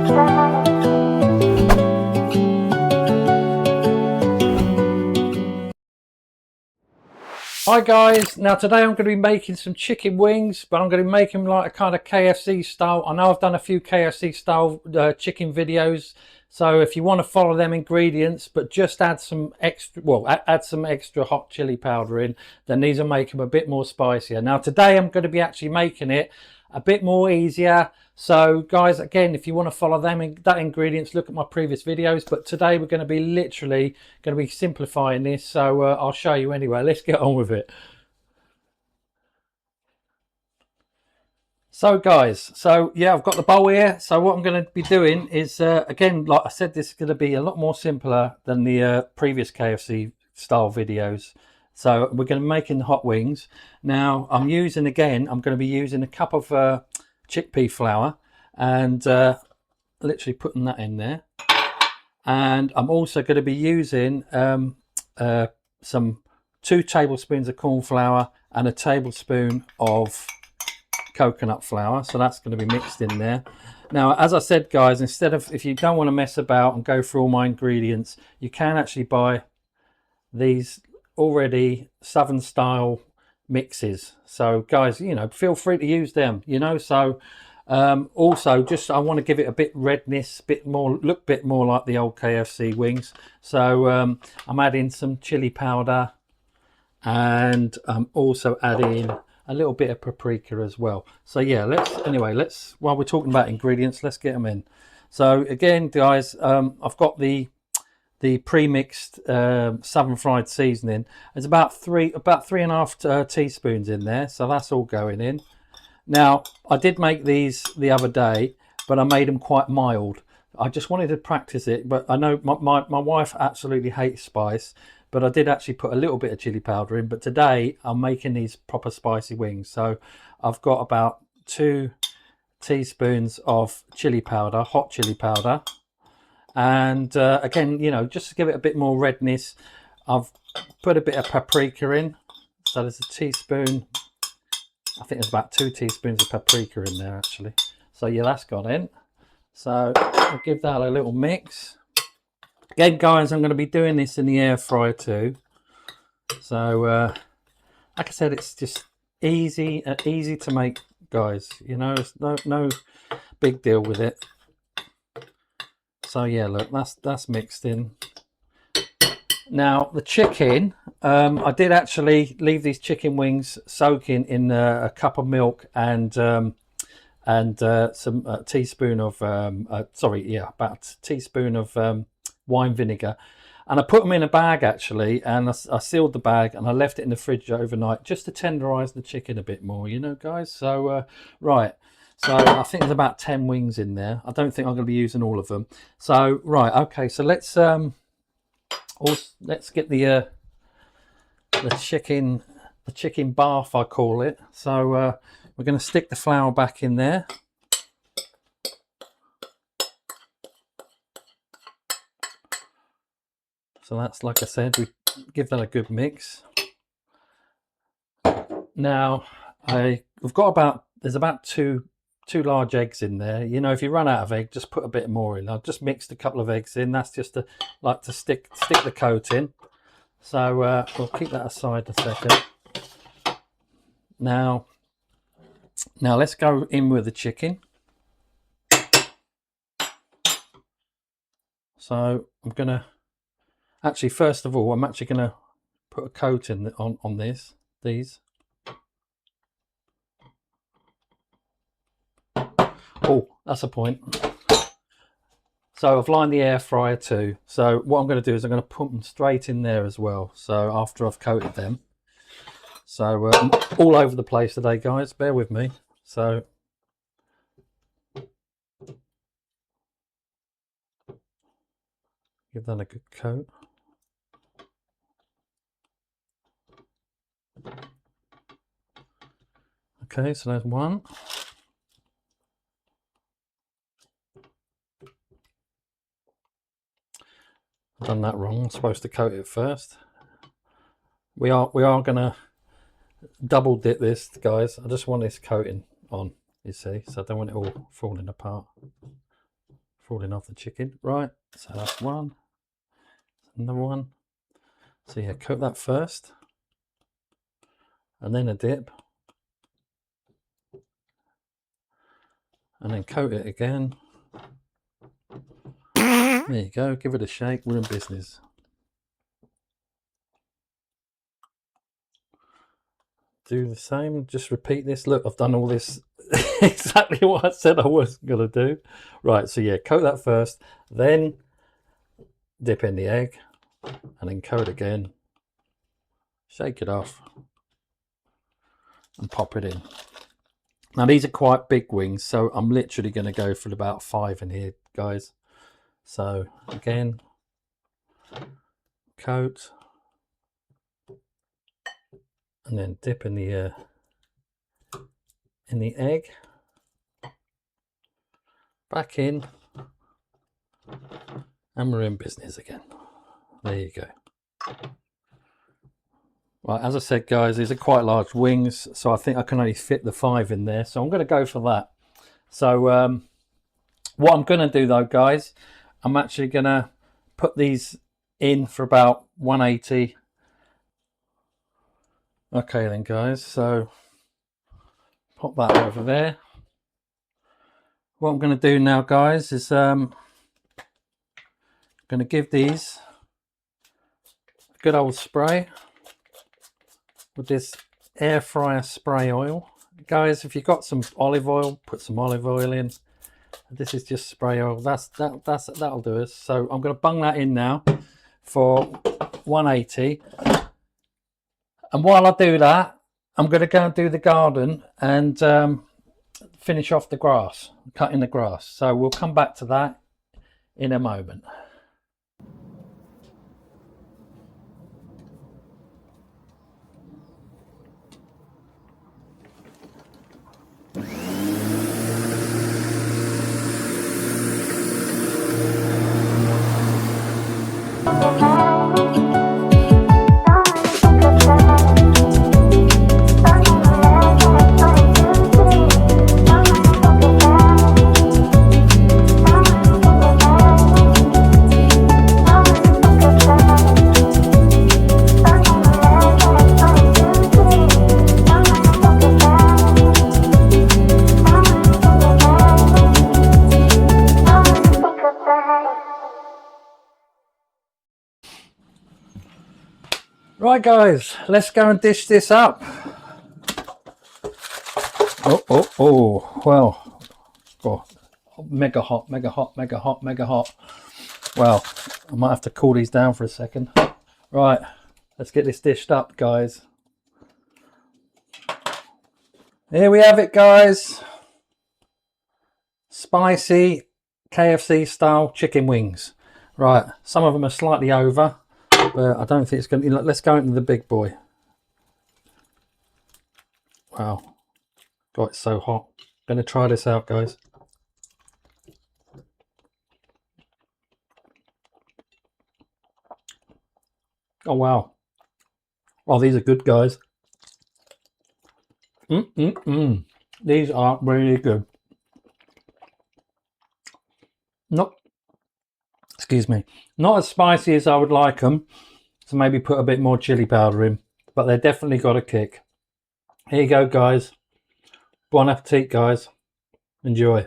Hi guys, now today I'm going to be making some chicken wings, but I'm going to be making them like a kind of KFC style. I know I've done a few KFC style chicken videos, so if you want to follow them ingredients, but just add some extra, well, add some extra hot chili powder in, then these will make them a bit more spicier. Now today I'm going to be actually making it a bit more easier. So guys, again, if you want to follow that ingredients, look at my previous videos, but today we're going to be literally going to be simplifying this, so I'll show you anyway. Let's get on with it. So guys, so yeah, I've got the bowl here. So what I'm going to be doing is again, like I said, this is going to be a lot more simpler than the previous KFC style videos. So we're going to be making the hot wings. Now I'm going to be using a cup of chickpea flour, and literally putting that in there. And I'm also going to be using some 2 tablespoons of corn flour and a tablespoon of coconut flour. So that's going to be mixed in there. Now, as I said, guys, if you don't want to mess about and go through all my ingredients, you can actually buy these already Southern style mixes. So guys, you know, feel free to use them, you know. So also, just I want to give it a bit redness, look a bit more like the old KFC wings. So I'm adding some chili powder, and I'm also adding a little bit of paprika as well. So yeah, let's while we're talking about ingredients, let's get them in. So again, guys, I've got the pre-mixed southern fried seasoning. There's about 3.5 teaspoons in there, so that's all going in. Now I did make these the other day, but I made them quite mild. I just wanted to practice it, but I know my wife absolutely hates spice, but I did actually put a little bit of chili powder in. But today I'm making these proper spicy wings, so I've got about 2 teaspoons of chili powder, hot chili powder. And again, you know, just to give it a bit more redness, I've put a bit of paprika in. So there's a teaspoon, I think there's about 2 teaspoons of paprika in there actually. So yeah, that's gone in. So I'll give that a little mix. Again, guys, I'm going to be doing this in the air fryer too. So like I said, it's just easy to make, guys. You know, there's no big deal with it. So yeah, look, that's mixed in. Now the chicken, I did actually leave these chicken wings soaking in a cup of milk and some teaspoon of about a teaspoon of wine vinegar, and I put them in a bag actually, and I sealed the bag and I left it in the fridge overnight just to tenderize the chicken a bit more, you know, guys. So right. So I think there's about 10 wings in there. I don't think I'm going to be using all of them. So right, okay. So let's get the chicken bath, I call it. So we're going to stick the flour back in there. So that's, like I said, we give that a good mix. Now we've got there's about two large eggs in there. You know, if you run out of egg, just put a bit more in. I've just mixed a couple of eggs in. That's just to stick the coat in. So we'll keep that aside a second. Now let's go in with the chicken. So I'm gonna actually, first of all, I'm actually gonna put a coat in on these. Oh, that's a point. So I've lined the air fryer too. So what I'm going to do is I'm going to put them straight in there as well. So after I've coated them. So all over the place today, guys. Bear with me. So give that a good coat. Okay, so there's one. I've done that wrong. I'm supposed to coat it first. We are going to double dip this, guys. I just want this coating on, you see, so I don't want it all falling apart. falling off the chicken. Right, so that's one. Another one. So yeah, coat that first. And then a dip. And then coat it again. There you go, give it a shake, we're in business. Do the same, just repeat this. Look, I've done all this exactly what I said I was going to do. Right, so yeah, coat that first, then dip in the egg, and then coat again. Shake it off, and pop it in. Now these are quite big wings, so I'm literally going to go for about 5 in here, guys. So again, coat, and then dip in the egg, back in, and we're in business again. There you go. Right, as I said, guys, these are quite large wings, so I think I can only fit the 5 in there, so I'm going to go for that. So what I'm going to do though, guys, I'm actually going to put these in for about 180. Okay then, guys, so pop that over there. What I'm going to do now, guys, is I'm going to give these a good old spray with this air fryer spray oil. Guys, if you've got some olive oil, put some olive oil in. This is just spray oil. That'll do us. So I'm going to bung that in now for 180. And while I do that, I'm going to go and do the garden and finish off the grass, cutting the grass. So we'll come back to that in a moment. Right, guys, let's go and dish this up. Well, mega hot, mega hot, mega hot, mega hot. Well, I might have to cool these down for a second. Right, let's get this dished up, guys. Here we have it, guys. Spicy KFC style chicken wings. Right, some of them are slightly over, but I don't think it's going to... Let's go into the big boy. Wow. God, it's so hot. Going to try this out, guys. Oh, wow. Oh, these are good, guys. These are really good. Excuse me, not as spicy as I would like them, so maybe put a bit more chili powder in, but they're definitely got a kick. Here you go, guys. Bon appetit, guys. Enjoy.